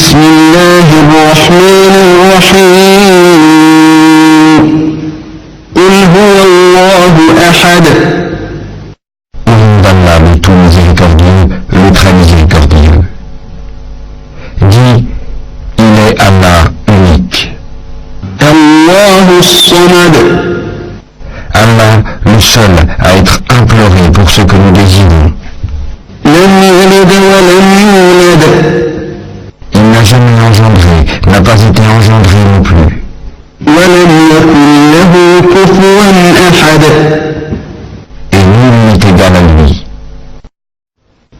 بسم الله الرحمن الرحيم قل هو الله أحد. Au nom d'Allah, le tout miséricordieux, le très miséricordieux. Dis, il est Allah unique. Allahu Samad. Allah, le seul à être imploré pour ce que nous désirons. Lam yalid wa lam yulad. Il n'a jamais engendré, n'a pas été engendré non plus. Wa lam yakun lahu kufuwan ahad. Et nul n'est égal à lui.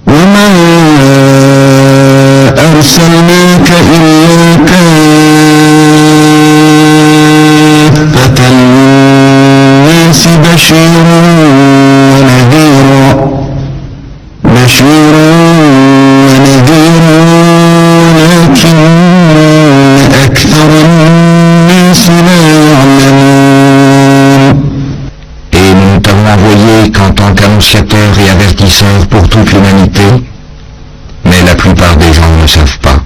Wa ma arsalnaka illa kaffatan lin-nasi bashiran wa nadhira. بشيرا ونذيرا ولكن أكثر الناس لا يعلمون. Et nous t'avons envoyé qu'en tant qu'annonciateur et avertisseur pour toute l'humanité, mais la plupart des gens ne savent pas.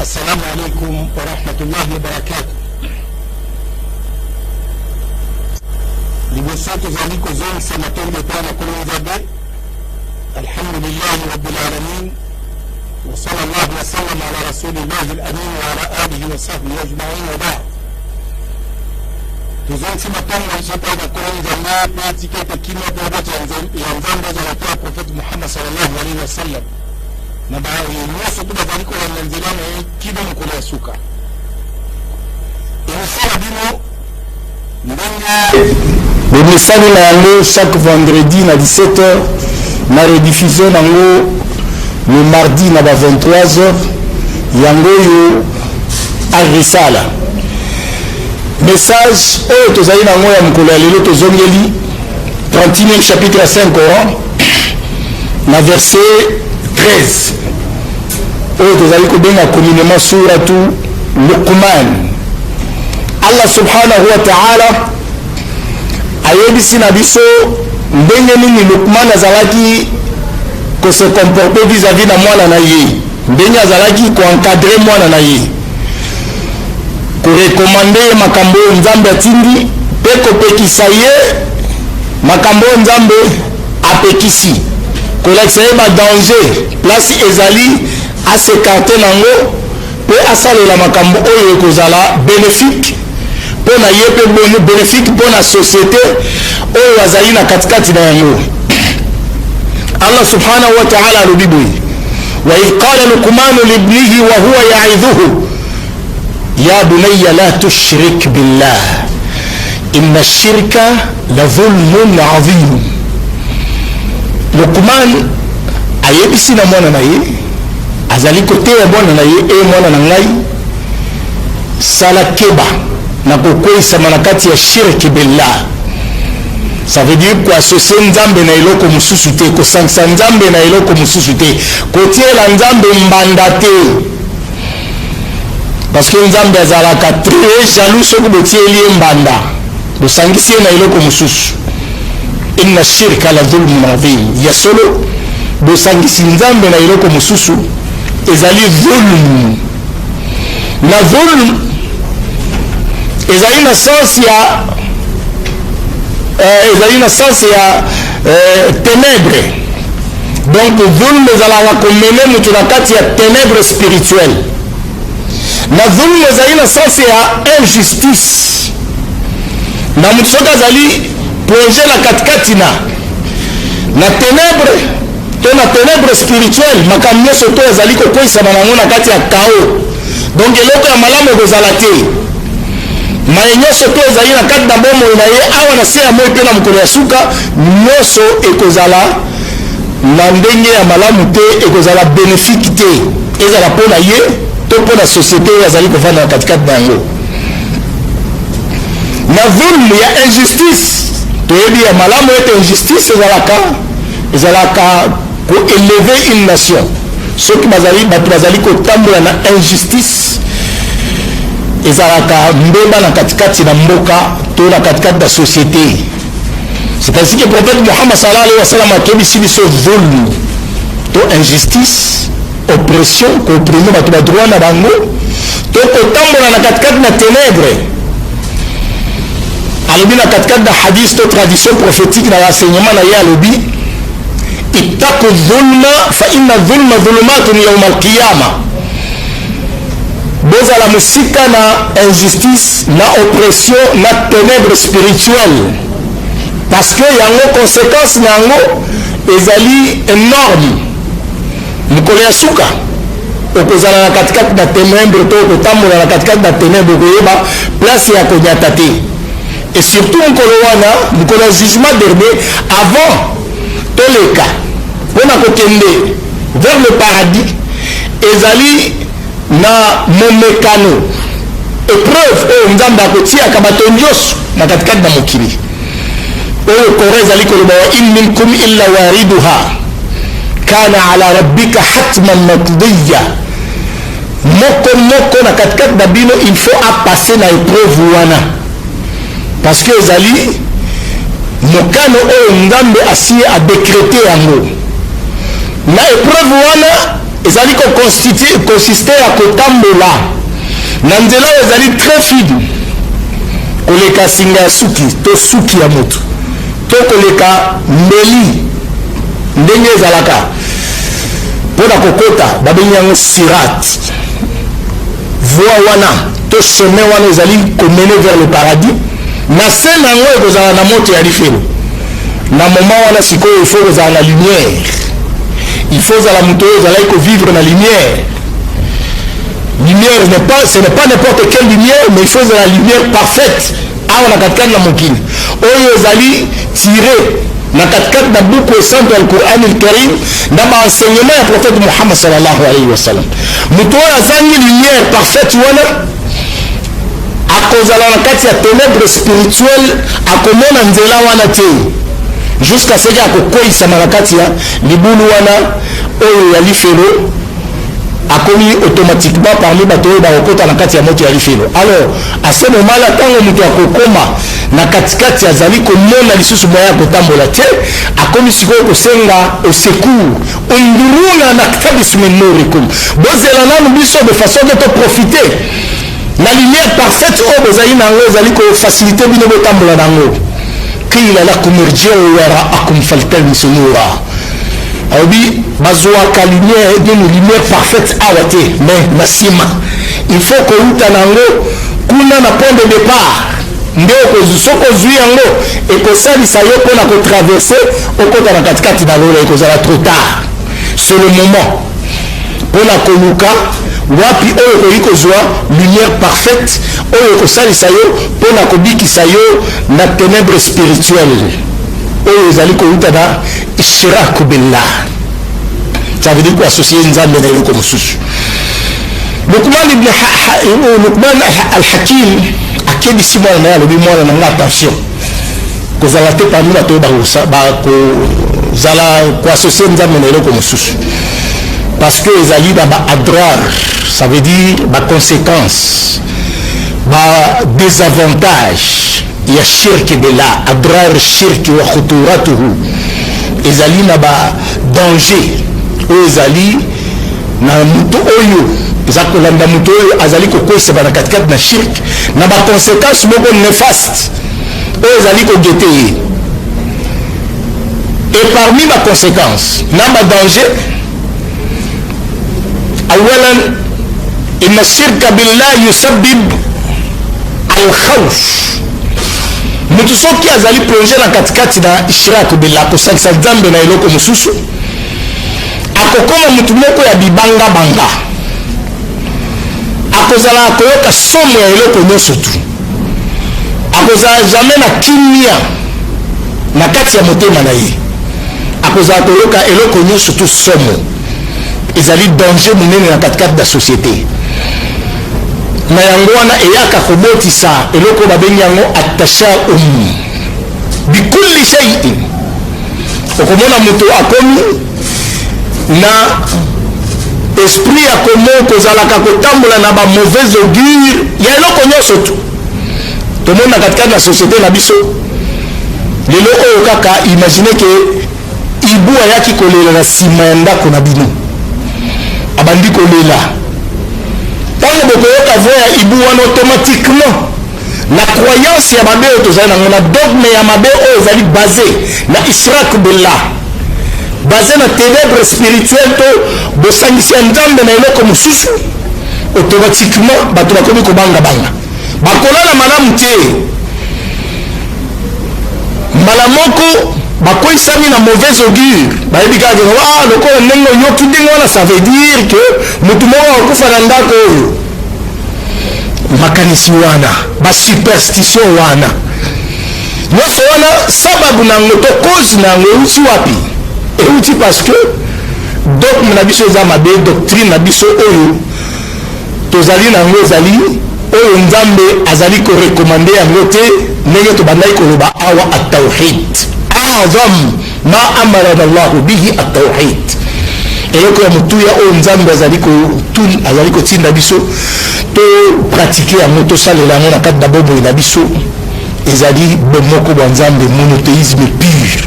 Assalamu alaikum wa rahmatullahi wa barakatuh. Liboso tozali kozongisa matombe epai na Nkolo Nzambe. Alhamdulillahi rabbil alamin. Wa sallallahu wa sallam ala rasulillahi al-amin wa ala alihi wa sahbihi ajma'in wa ba'd. Tozongisa matombe epai na Nkolo Nzambe mpe atika ete kimia mpe oboto ya Nzambe ezala mpe ya prophète Muhammad sallallahu alayhi wa sallam. Na baadhi nyuso kuba baliko na nzela na kiba mkono ya suka. Le message na yango chaque vendredi na 17h, na rediffusion nango le mardi na 23h, yango yo Al-Risala. Message oyo tozali nango ya mkolo ya lelo tozongeli 31e chapitre 5 Coran na verset 13. oyo tozali kobenga communément suratu Luqman. Allah subhanahu wa ta'ala ayebisi na biso ndenge nini Luqman azalaki ko se comporter vis-à-vis na mwana na ye, ndenge azalaki ko encadrer mwana na ye, ko recommander makambo Nzambe atindi pe kopekisa ye makambo Nzambe apekisi, kolakisa ye ba danger place ezali asekarte nango pe asalela makambo oyo ekozala bénéfique pona ye pe bénéfique pona société oyo azali na katikati na yango. Allah subhanahu wa ta'ala alobi boye, wa idh qala Luqmanu libnihi wa huwa ya'idhuhu ya bunayya la tushrik billah inna ash-shirka la dhulmun 'adhim. Luqman ayebisi na mwana na ye azali kote ya mwana na ye, e mwana na ngai sala keba na kokweyisa manakati ya shirki billah. Ça veut dire ko associer Nzambe na eloko mususu te, ko sangisa Nzambe na eloko mususu te, kotiela Nzambe mbanda te, parce que Nzambe azalaka très jaloux soki botieli ye mbanda bosangisi ye na eloko mususu. Inna shirka la dhulmun adhim, ya solo bosangisi Nzambe na eloko mususu ezali dhulm. Na dhulm ezali na sens ya ténèbre. Donc dhulm ezalaka komene mutu na kati ya ténèbre spirituelle. Na dhulm ezali na sens ya injustice, na mutu soki azali plongé na katikati na ténèbre to na ténèbre spirituelle, makambo nyonso to ezali kokweyisama nango na kati ya chaos. Donc eloko ya malamu ekozala te, maye nyonso to ezali na kati na bomoi na ye awa na se ya moi mpe na mokolo ya suka, nyonso ekozala na ndenge ya malamu te, ekozala bénéfique te, ezala mpo na ye to mpo na société oyo azali kovanda na katikati na yango. Na dhulm ya injustice toyebi ya malamu ete injustice ezalaka ko élever une nation. Soki bato bazali kotambola na injustice ezalaka mbeba na katikati na mboka to na katikati na société. C'est ainsi que le prophète Muhammad sallallahu alayhi wa sallam a dit ici sur zulm, to injustice, oppression, qu'opprimer ma droit na bango, to kotambola na katikati na ténèbres. Alobi na katikati na hadith to tradition prophétique na enseignement na ya alobi ittaqu dhulma fa inna dhulma dhulumatun yawm al-qiyamah. Bozala musika na injustice, na oppression, na ténèbres spirituelles. Parce que yango conséquence na yango ezali énorme. Mukolo ya suka okozala na katikati na ténèbres to kotambola na katikati na ténèbres koyeba place ya konyata te. Et surtout mukolo wana mukolo ya jugement dernier avant toleka mpona kokende vers le paradis ezali na momekano épreuve oyo nzambe akotiaka bato nyonso na katikati na mokili oyo kora ezali koloba wa in minkum illa wariduha kana ala rabbika hatman maqdiya. Moko na katikati na bino il faut apasser na épreuve wana parce que ezali mokano oyo nzambe asiye adécrété yango. Na épreuve wana ezali consiste ya kotambola na nzela oyo ezali très fine koleka singa ya suki to suki ya moto to koleka mbeli ndenge ezalaka mpona kokota babengi yango sirat. Voie wana to chemin wana ezali komene vers le paradis. Na se nango ekozala na moto ya lifelo. Na moment wana sikoyo il faut kozala na lumière. Il faut kozala moto oyo ozalaki kovivre na lumière. Lumière ce n'est pas n'importe quelle lumière, mais il faut kozala la lumière parfaite. Awa na katikati na mokili oyo ezali tiré na katikati na buku esanto ya Al-Qur'an al-Karim na baenseignement ya prophète Muhammad sallallahu alayhi wa sallam. Moto oyo azangi lumière parfaite wana akozala na kati ya ténèbres spirituelles, akomona nzela wana te jusqu'à ce que akokoyisama na kati ya libulu wana oyo ya lifelo, akomi automatiquement parmi bato oyo bakokota na kati ya moto ya lifelo. Alors à ce moment là ntango moto akokoma na katikati azali komona lisusu moya ya kotambola te, akomi sikoyo kosenga au secours unduruna naktabis min nurikum, bozela nanu biso de façon de te profiter la lumière parfaite oyo bozali nango ezali kofacilité bino botambola nango. Qila lakum irji'u wara'akum faltamisu nura. Aobi bazwaka lumière parfaite awa te, mais na nsima il faut kouta nango kuna na point de départ nde soko ozwi yango ekosalisa yo mpona kotraverse okota na katikati na lola ekozala trop tard. C'est le moment mpona koluka wapi oyo koyi kozwa lumière parfaite oyo kosalisa yo mpona kobikisa yo na ténèbres spirituelles oyo ezali kouta na ishraku billah. Ça veut dire quoi? Associer nzambe na eloko mosusu. Lukman al-Hakim akebisi mwana na ye alobi mwana na nga attention kozala te parmi bato oyo bakozala koassocie nzambe na eloko mosusu parce que ezali na baadrar, ça veut dire baconséquence, badésavantage ya shirki billah. Adrar shirki wa khuturatuhu ezali na badanger oyo ezali na moto oyo eza kolanda moto oyo azali kokweseba na katikati na shirk na baconséquence moko néfaste oyo ezali kogete ye. Et parmi baconséquence na badanger awalan inna shirka billah yusabbib alkhawf. Moto soki azali plongé na katikati na ishraku billah kosalisa nzambe na eloko mosusu akokoma mutu moko ya bibanga-banga, akozala akoyoka somo ya eloko nyonso tu, akozala jamais na kimia na kati ya motema na ye, akozala koyoka eloko nyonso tu somo. Ezali danger monene na katikati da société. Na yango wana eyaka kobotisa eloko babengi yango atashaum bikulli shay'in. Okomona mutu akomi na esprit ya komo kozalaka kotambola na ba mauvaise augure ya eloko nyonso tu. Tomona katikati na société na biso lelo oyo kaka imagine ke ibu ayaki kolela na nsima ya ndako na bino abandi kolela ntango bokoyoka vo ya ibu wana automatiquement na croyance ya mabe oyo tozali nango na dogme ya mabe oyo ezali base na ishrak billah base na ténèbre spirituel to bosangisi ya nzambe na eloko mosusu automatiquement bato bakomi kobangabanga bakolala malamu te mbala moko bakoisami na mauvaise augure bayebi kaka lokola ndenge oyoki ndenge wana ça veut dire que motu moko akokufa na ndako oyo makanisi wana basuperstition wana nyonso wana sababu nango to cause nango euti wapi euti parce que dogme na biso eza mabe doctrine na biso oyo tozali nango ezali oyo nzambe azali korekomande yango te ndenge tobandaki koloba awa atawhid azam ma amarana llahu bihi atawhid eloko ya motuya oyo nzambe azali kotinda biso to pratike yango tosalela yango na kati na bomoi na biso ezali bomoko bwa nzambe monothéisme pure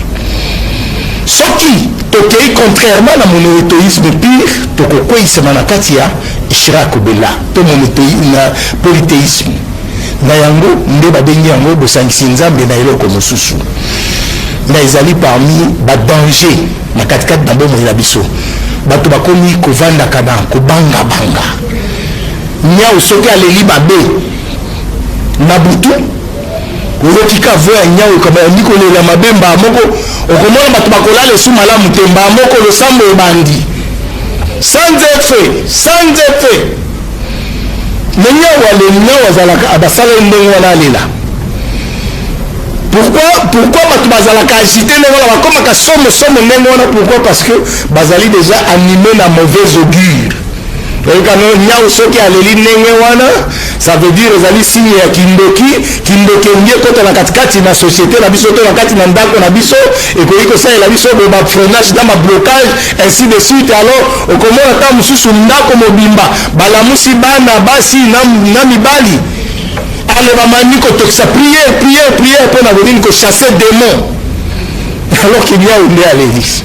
soki tokei contrairement na monothéisme pure tokokweyisama na kati ya ishrak billah to polythéisme na yango nde babengi yango bosangisi nzambe na eloko mosusu na ezali parmi badanger na katikati na bomoi na biso bato bakomi kovandaka na kobangabanga nyau soki aleli mabe na butu oyotika vo ya nyau ekabandi kolela mabe mbaa moko okomona bato bakolala esu malamu te mbaa moko losambo ebandi sans effet me nyau aleli nyau azalaka abasaleli ndenge wana alela pourquoi bato bazalaka agité ndenge wana bakomaka somo ndenge wana pourquoi parce que bazali déjà animé na mauvaise augure oyokano nyau soki aleli ndenge wana ça veut dire ezali signe ya kindoki engi ekota na katikati na société na biso to na kati na ndako na biso ekoki kosalela biso bafreinage na mablocage ainsi de suite alors okomona ta mosusu ndako mobimba balamusi bana basi na mibali alebamani kotokisa prière mpo na konini kochasse démon alors qu'il y a nde alelisi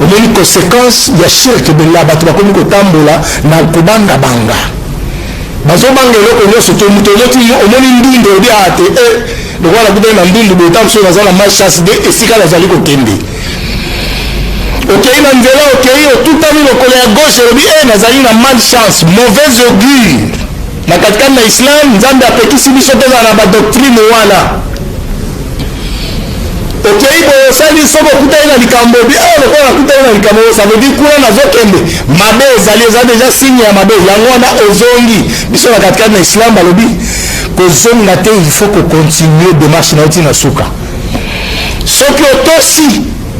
omoni conséquence ya shirk billah bato bakomi kotambola na kobangabanga bazobanga eloko nyonso to moto omoni ndundu obi ate lokola nakutani na ndundu botam so naza na malchance de esika nazali kokende okei na nzela okei otutami lokolo ya gauche elobi nazali na malchance mauvaise augure na katikati na islam nzambe apekisi biso tozala na badoctrine wana okei boye osali soko okutani na likambo obi lokola nakutani na likambo ça veut dire kuna nazokende mabe ezali eza deja signe ya mabe yango wana ozongi biso na katikati na islam balobi kozonga te il faut kocontinue démarche na oti na suka soki otosi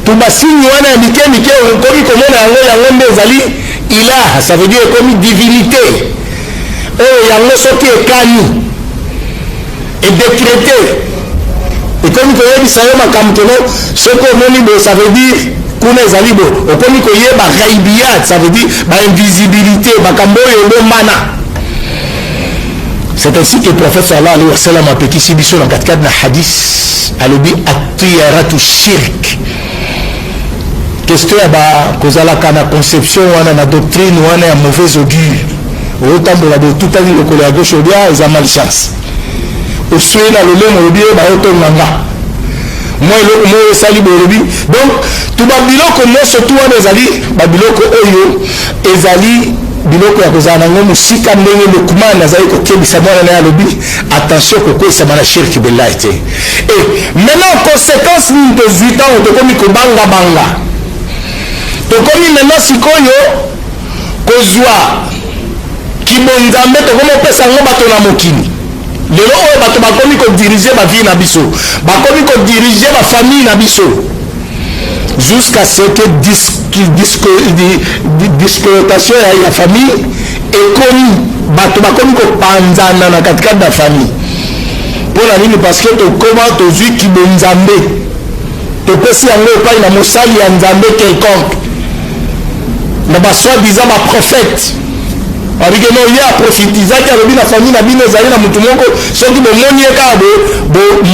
to basigne wana ya mike okoki komona yango nde ezali ilaha ça veut dire ekomi divinité oyo yango soki ekani edécrété ekomi koyebisa yo makambo tono soki omoni boye ça veut dire kuna ezali boye okomi koyeba ghaibiyat ça veut dire bainvisibilité makambo oyo ebomana c'est ainsi que le prophète sallallahu alayhi wa sallam apekisi biso na katikati na hadis alobi atiyaratu shirk question ya kozalaka na conception wana na doctrine wana ya mauvaise augure oyotambola boye tutani lokolo ya gauche obi eza malchance osue na lolemo olobi bayotonganga mwa eloko moko esali boye olobi donc to babiloko nyonso tu wana ezali babiloko oyo ezali biloko ya kozala nango mosika ndenge Lukman azali kokebisa mwana naye alobi attention kokweyisama na shirki billahi te maintenant conséquence nini tozwi ntango tokomi kobangabanga tokomi maintenant sikoyo kozwa kibonzambe tokomi opesa yango bato na mokili lelo oyo bato bakomi kodirige bavie na biso bakomi kodirige bafamille na biso jusqu'à ce que discrétation ya famille ekomi bato bakomi kopanzana na katikati na famille mpona nini parce que tokoma tozwi kibonzambe topesi yango epai na mosali ya nzambe quelconque na basoi-disant baprophète abike no ye aprofitizaki alobi na famille na bino ezali na mutu moko soki bomoni ye kaka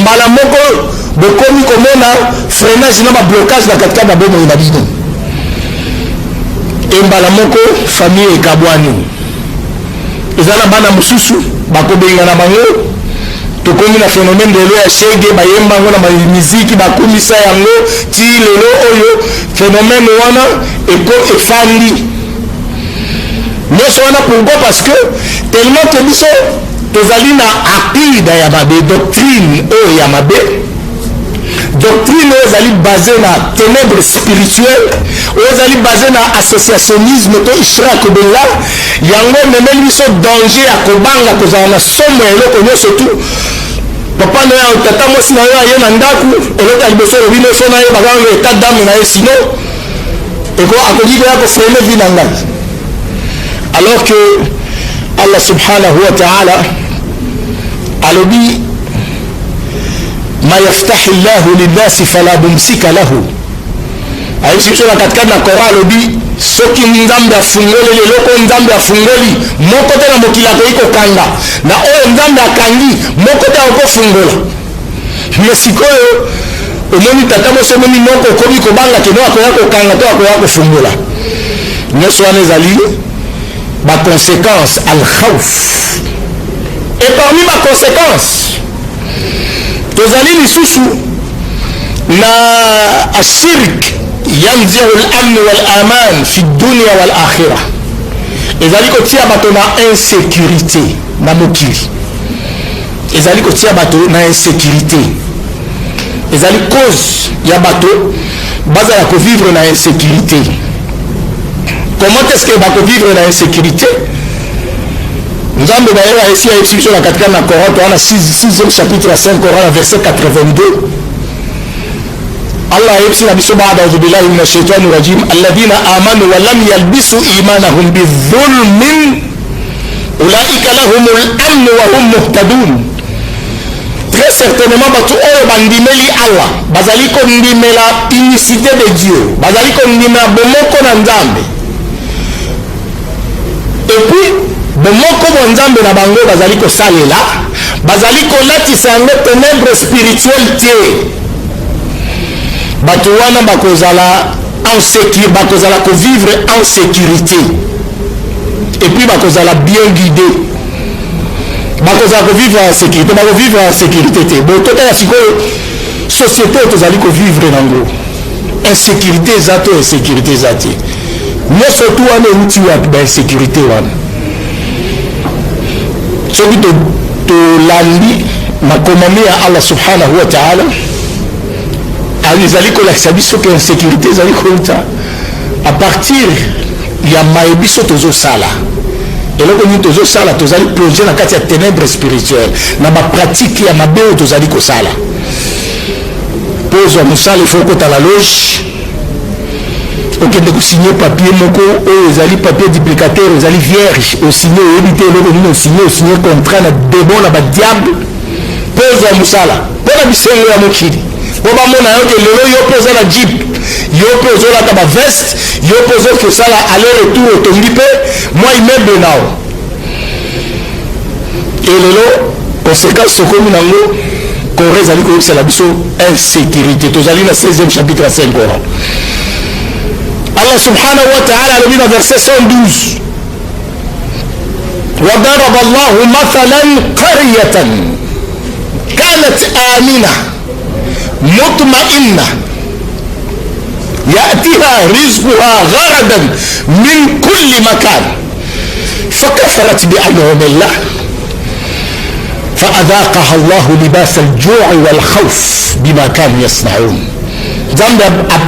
mbala moko bokomi komona freinage na bablocage na katikati na bomoi na bino mbala moko famille ekabwani eza na bana mosusu bakobengana bango tokomi na phénomène lelo ya shege bayemba yango na miziki bakumisa yango ti lelo oyo phénomène wana efandi nyonso wana pourquoi parce que tellement que biso tozali na aqida ya mabe doctrine oyo ya mabe doctrine oyo ezali basé na ténèbre spirituelle oyo ezali basé na associationnisme to ishrak billah yango memeli biso danger ya kobanga kozala na somo ya eloko nyonso tu papa na yo tata mwasi na yo aye na ndaku eloko ya liboso olobi nyonso na ye bakanga etat d'âme na ye sino akoki koya kofrene vi na ngai alors que Allah subhanahu wa ta'ala alobi ma yaftahi llahu linnasi fala mumsika lahu ayebisi biso na katikati na Coran alobi soki nzambe afungoli leloko nzambe afungoli moko te na mokili akoki kokanga na oyo nzambe akangi moko te akofungola me sikoyo omoni tata moso omoni moko okomi kobanga keno akoya kokanga to akoya kofungola nyonso wana ezali baconséquence alkhawf et parmi baconséquence tozali lisusu na ashirk yanziu l'amn wal-aman fi dunia wal-akhira ezali kotia bato na insécurité na mokili ezali kotia bato na insécurité ezali cause ya bato bazala kovivre na insécurité. Comment est-ce que bako vivre na insécurité? Nzambe d'ailleurs a essayé à expliquer la 4e na Coran, dans le 6e chapitre 5 Coran, verset 82. Allah a expliqué la mission ba'da a'udhu billahi minash shaitanir rajim alladhina amanu wa lam yalbisu imanahum bizulmin ulaika lahumul amn wa hum muhtadun. Très certainement batu oyo bandimeli Allah bazali ko ndimela unicité de Dieu, bazali ko ndimela bomoko na Nzambe. Et puis bomoko bo Nzambe na bango bazali ko salela, bazali ko latisa ngo ténèbre spirituelle te. Batu wana bakozala en sécurité, bakozala ko vivre en sécurité. Et puis bakozala bien guidé. Bakozala ko vivre en sécurité, bako vivre en sécurité te. Bo tota ya sikoyo société tozali ko vivre nango. Insécurité zato insécurité zati. Mais surtout wana uti wa ba insécurité wana. Soki to landi makomami ya Allah subhanahu wa ta'ala. Alizali ko lakisa biso ke insécurité zali ko uta à partir ya maebiso tozo sala. eloko nini tozosala tozali plongé na kati ya ténèbre spirituelle na bapratique ya mabe oyo tozali kosala pozwa mosala ifo okota la loge okende kosigne papier moko oyo ezali papier duplicateur ezali vierge osigne oyebi te eloko nini osigne contrat na debo na badiable pozwa mosala mpo na bisengo ya mokili po bamona yo ke lelo yo mpe oza na jeep yo mpe ozolata baveste yo mpe ozokosala aller retour otongi mpe mwa immeuble nao elelo conséquence sokomi nango Corée ezali koyebisela biso insécurité tozali na 16e chapitre ya 5 Coran. Allah subhanahu wa ta'ala alobi na verset 112 وضرب الله مثلا قرية كانت آمنة مطمئنة يأتيها رزقها غردا من كل مكان فكفرت بأنعم الله فأذاقها الله لباس الجوع والخوف بما كانوا يصنعون. Zambe a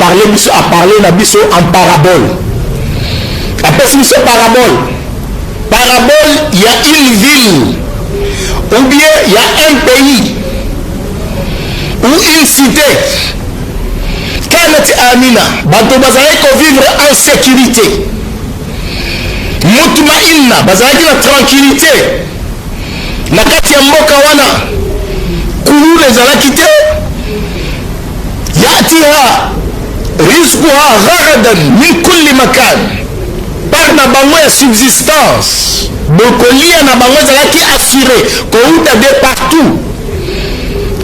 parlé nabiso en parabole. Après ce parabole, il y a une ville ou bien il y a un pays ou une cité. Kanat amina, bato bazali ko vivre en sécurité. Mutmainna, bazali na tranquillité. Na kati ya mboka wana kulule ezalaki te. Yatiha rizquha gharadan min kulli makan. par na bango ya subsistance bokolia na bango ezalaki assuré kouta de partout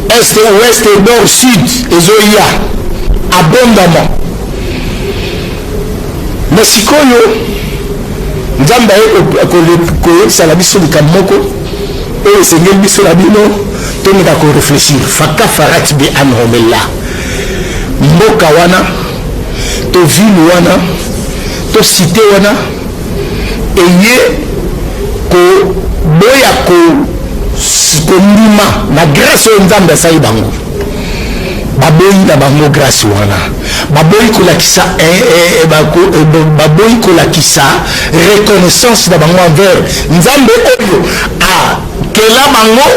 est ouest nord sud ezoya abondamment. Mais sikoyo nzambe koyebisala biso likambo moko oyo esengeli biso na bino tomeka koreflechir faka farat bi anhomela mboka wana to ville wana to cité wana eye koboya kondima na grâce oyo nzambe asali bango baboyi na bango grâce wana baboyi kolakisa reconnaissance na bango envers nzambe oyo akela bango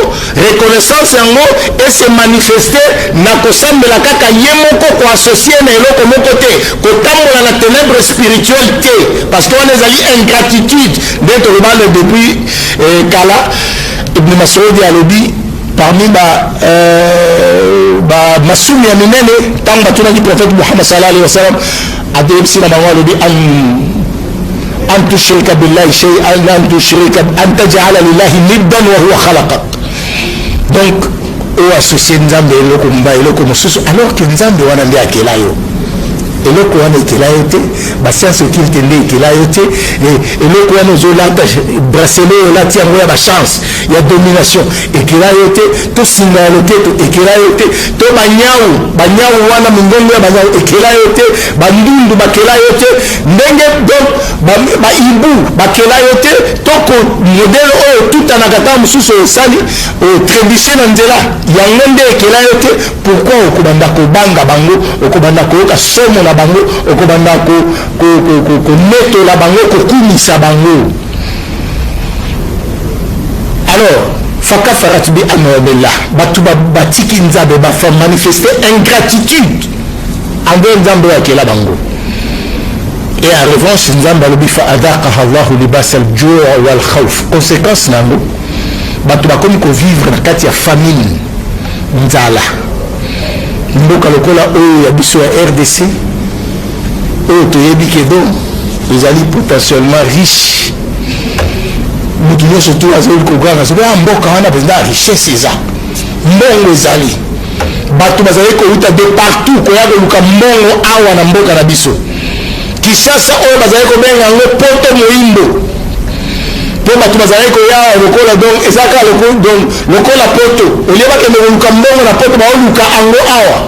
reconnaissance yango ese manifeste na kosambela kaka ye moko koassocie na eloko moko te kotambola na ténèbre spirituelle te parce que wana ezali ingratitude nde tolobale depuis kala ibn Masudi alobi parmi masumi ya minene ntango batunaki prophète Muhammad sallallahu alayhi wa sallam adeyebisi na bango alobi an tushrika billahi shay'an an taj'ala lillahi niddan wa huwa khalaqak. Donc oyo associe nzambe eloko mosusu alors que nzambe wana nde akela yo eloko wana ekela yo te basiance occulte nde ekela yo te eloko wana ozolata brasele olati yango ya bachance ya domination ekela yo te tosinga ya loketo ekela yo te to banyau wana mingongo ya banyau ekela yo te bandundu bakela yo te ndenge donc baibu bakela yo te toko modele oyo tutanaka ta mosusu osali otrébuche na nzela yango nde ekela yo te pourquoi okobanda kobanga bango okobanda koyoka somo na bango okobanda konetola bango kokumisa bango. Alors faka farat bi anobela batu batiki nzambe bafa manifester ingratitude envers nzambe akela bango et en revanche nzambe alobi fa adaqaha Allahu libas al-juu' wal khawf. Conséquence nango batu bakomi kovivre na kati ya famine nzala mboka lokola oyo ya biso ya RDC oyo toyebi kedo ezali potentiellement riche mutu nyonso to azali koganga soki mboka wana mpenza richesse eza mbongo ezali bato bazali kouta de partout koya koluka mbongo awa na mboka na biso. Kinshasa oyo bazali kobenga yango poto moyindo mpo bato bazali koya lokola donc ezaka lokola poto olie bakende koluka mbongo na poto baoluka yango awa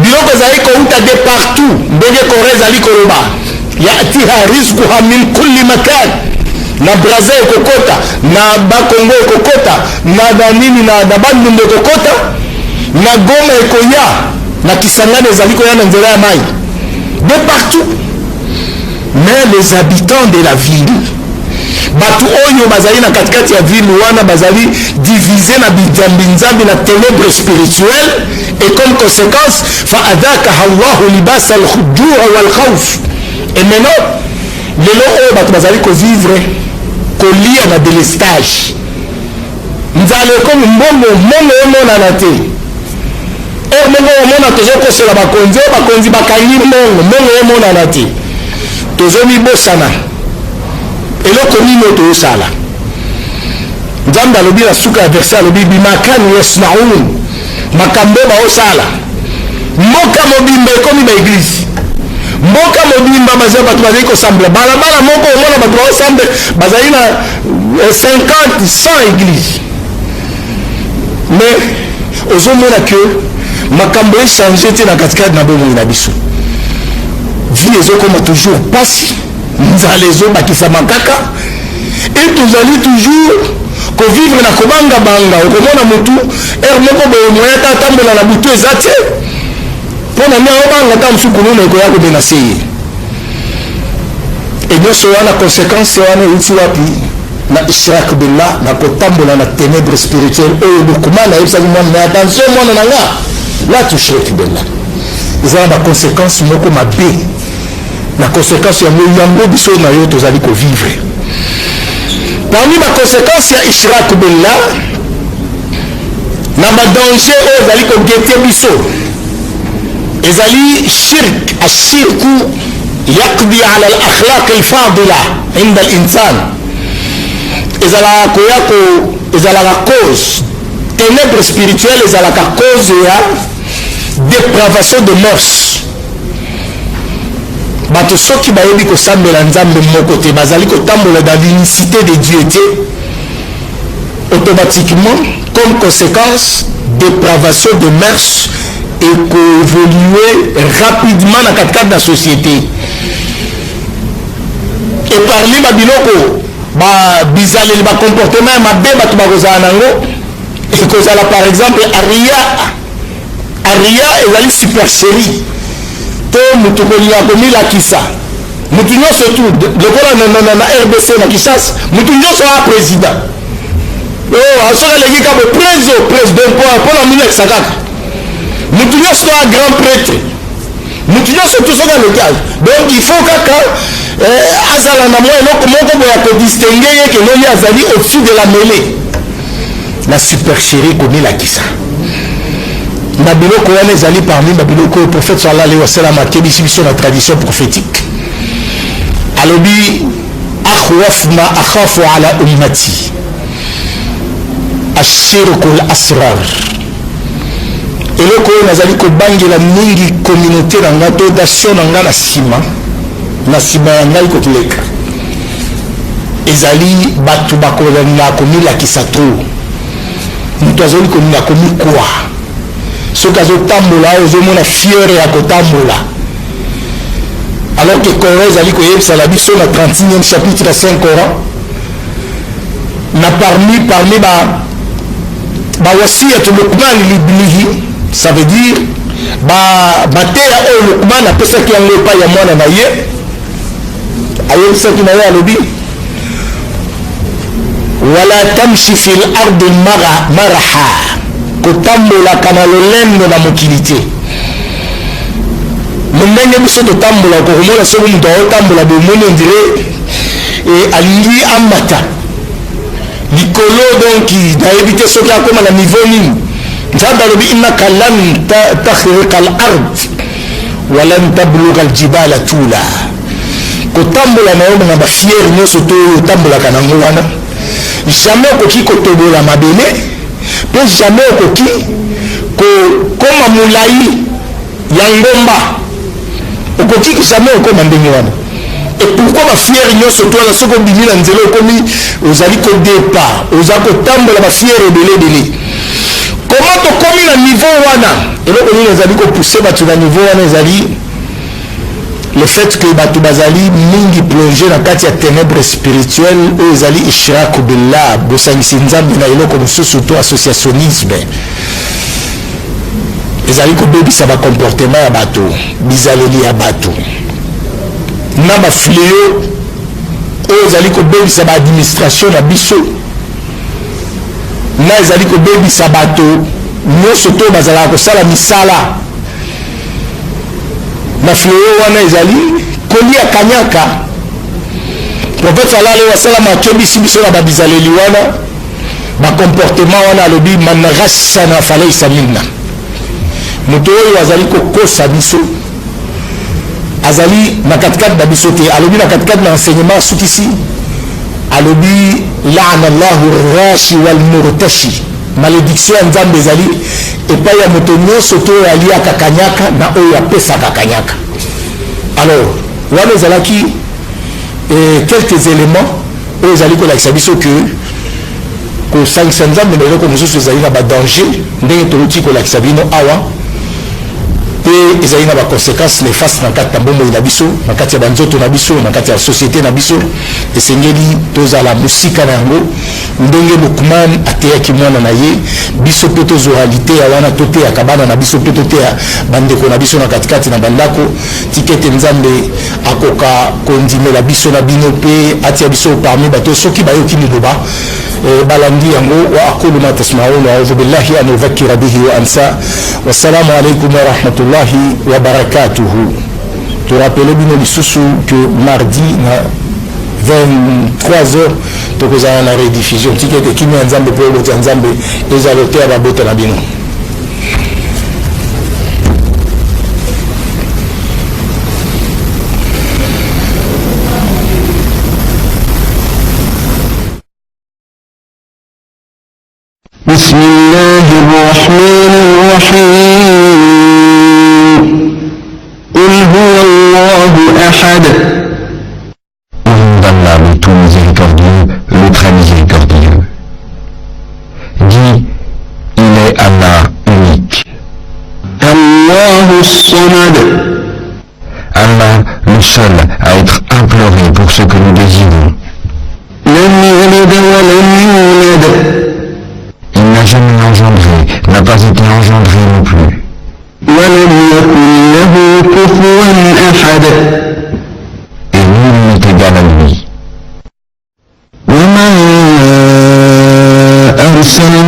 biloko ezali kouta de partout ndenge kore ezali koloba yatiha rizquha min kulli makan na Brazil ekokota na bakongo ekokota na nini na bandundu ekokota na Goma ekoya na Kisangani ezali koya na nzela ya mai de partout. Mais les habitants de la ville batu oyo bazali na katikati ya ville wana bazali divisé na binzambi na ténèbres spirituelles et comme conséquence fa adakaha Allahu libas al-juu' wal khawf. Et maintenant lelo oyo batu bazali kovivre kolia na délestage nzala ekomi mbongo emonana te mbongo omona tozokosela bakonzi bakangi mbongo emonana te tozomibosana eloko nini oyo tozosala. Nzambe alobi na suka ya verset alobi bimakani yasnaun makambo baosala mboka mobimba ekomi baeglise mboka mobimba bazali bato bazali kosambela balabala moko omona bato baosambela bazali na 50-100 église mais ozomona ke makambo echange te na katikati na bomoi na biso vie ezokoma toujours pasi nzala ezobakisama kaka et tozali toujours kovivre na kobangabanga okomona motu ere moko boye moya ta atambola na butu eza te mpo na mia obanga ta mosu kununa ekoya komenase ye e nyonso wana conséquence wana euti wapi na ishrak billah na kotambola na ténèbre spirituelle oyo lokuma nayebisaki mwana mais attention mwana na nga la tushrik billah eza na baconséquence moko mabe na conséquence yango biso na yo tozali kovivre. Parmi baconséquence ya ishrak billah na badanger oyo ezali kogete biso ezali shirk ashirku يقضي على الأخلاق الفاضلة عند الإنسان إذا la cause ténèbres spirituelles إذا la cause dépravation de mœurs bato soki bayebi kosambela nzambe moko te bazali kotambola dans l'unicité de Dieu te automatiquement comme conséquence dépravation de mœurs et qu'évoluer rapidement dans le cadre de la société. Et parmi ma biloko bizarre le comportement ma beba tu bakozala nango et kozala par exemple aria ezali supercherie to mutu kolinga komilakisa mutu nyonso tu lokola na RDC na Kinshasa mutu nyonso a président asoka leki kabo président mpona minekisa kaka mutu nyonso a grand prêtre mutu nyonso tu soka lekiage donc il faut kaka azala na mwa eloko moko boya kodistingue ye ke noni azali au-dessus de la mêlée na supercherie komilakisa na biloko wana ezali parmi babiloko oyo prophète sallallahu alayhi wa sallam akebisi biso na tradition prophétique alobi akhwaf ma akhafu ala ummati ashirku al-asrar eloko oyo nazali kobangela mingi communauté na nga to nation na nga na nsima ya ngai kotileka ezali bato bakolinga komilakisa to moto azali kolinga komikwa soki azotambola ozomona fiere ya kotambola alors que Coran ezali koyebisala biso na 31e chapitre ya 5 Coran na parmi bawasiyatu Luqman libnihi ça veut dire mateya oyo Luqman apesaki yango epai ya mwana na ye ayebisaki na ye alobi wala tamshi fi l'ardi maraha kotambolaka na lolendo na mokili te ndenge biso totambola okokomona soki moto aotambola bomoni ondire alingi amata likolo donc nayebi te soki akoma na niveau nini nzambe alobi innaka lan takhriqa al ard walan tabluga aljibala tula kotambola na yo na bafiere nyonso to otambolaka nango wana jamais okoki kotobola mabele mpe jamais okoki kokoma molai ya ngomba okoki jamais okoma ndenge wana et pourquoi bafiere nyonso to wana soki obimi na nzela okomi ozali kodépart oza kotambola bafiere ebele comment tokomi na niveau wana eloko nini ezali kopousse bato na niveau wana ezali le fait que bato bazali mingi plongé na kati ya ténèbres spirituelles oyo ezali ishraku billah bosangisi nzambe na eloko mosusu to associationnisme ezali kobebisa bacomportement ya bato bizaleli ya bato na bafléau oyo ezali kobebisa baadministration na biso na ezali kobebisa bato nyonso to bazalaka kosala misala na fléau wana ezali kolia kanyaka prophète sallallahu alayhi wa sallam akebisi biso na babizaleli wana bacomportement wana alobi man ghassana falaysa minna moto oyo azali kokosa biso azali na katikati na biso te alobi na katikati na enseignement asukisi alobi laana allahu rashi walmurtashi malédiction ya nzambe ezali epai ya moto nyonso to oyo aliaka kanyaka na oyo apesaka kanyaka alors wana ezalaki quelques éléments oyo ezali kolakisa biso ke kosangisa nzambe na eloko mosusu ezali na badanger ndenge toluti kolakisa bino awa mpe ezali na baconséquence néfaste na kati ya bomoi na biso na kati ya banzoto na biso na kati ya société na biso esengeli tozala mosika na yango ndenge Luqman ateyaki mwana na ye biso mpe tozwa lite ya wana toteyaka bana na biso mpe toteya bandeko na biso na katikati na bandako tika ete nzambe akoka kondimela biso na bino mpe atia biso parmi bato soki bayoki liloba balandi yango wa aqulu ma tasmaun wa a'udhu billahi an udhakkira bihi wa ansa wassalamu alaikum wa rahmatullahi wa barakatuhu. To rappele bino lisusu que mardi na 23h tokozala na rediffusion tika ete kimi ya nzambe mpe obota nzambe ezala te ya babota na bino. الرحمن الرحيم قل هو الله أحد Au nom d'Allah, le tout miséricordieux, le très miséricordieux. Dis, il est Allah unique. Allahu Samad. Allah, le seul à être imploré pour ce que nous désirons. Lam yalid wa lam yulad. Il n'a jamais engendré, n'a pas été engendré non plus. Wa lam yakun lahu kufuwan ahad. Et nul n'est égal à lui. Wa ma arsalna